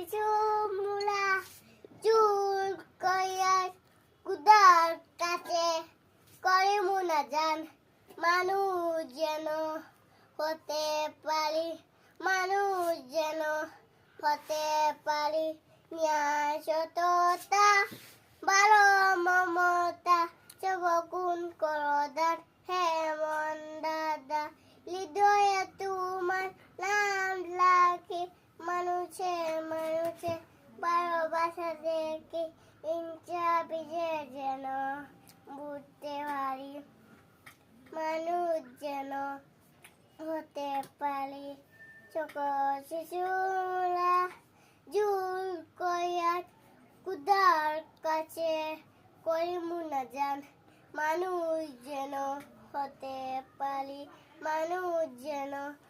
শিশু মুলা চুল কয়ার কুদার কাছে করে মুনাজান মানুষ যেন হতে পারি মানুষ যেন হতে পারি ন্যায় সততা ভালো মমতা সবগুণ করদার হে মন দাদা হৃদয়ে তোমার নাম রাখি মানুষে মানুষে ভালোবাসা দেখি ইচ্ছা বিজে যেন বুঝতে পারি মানুষ যেন হতে পারি ছোট শিশুরা জুল কয়ার কুদার কাছে করি মুনাজান মানুষ যেন হতে পারি মানুষ যেন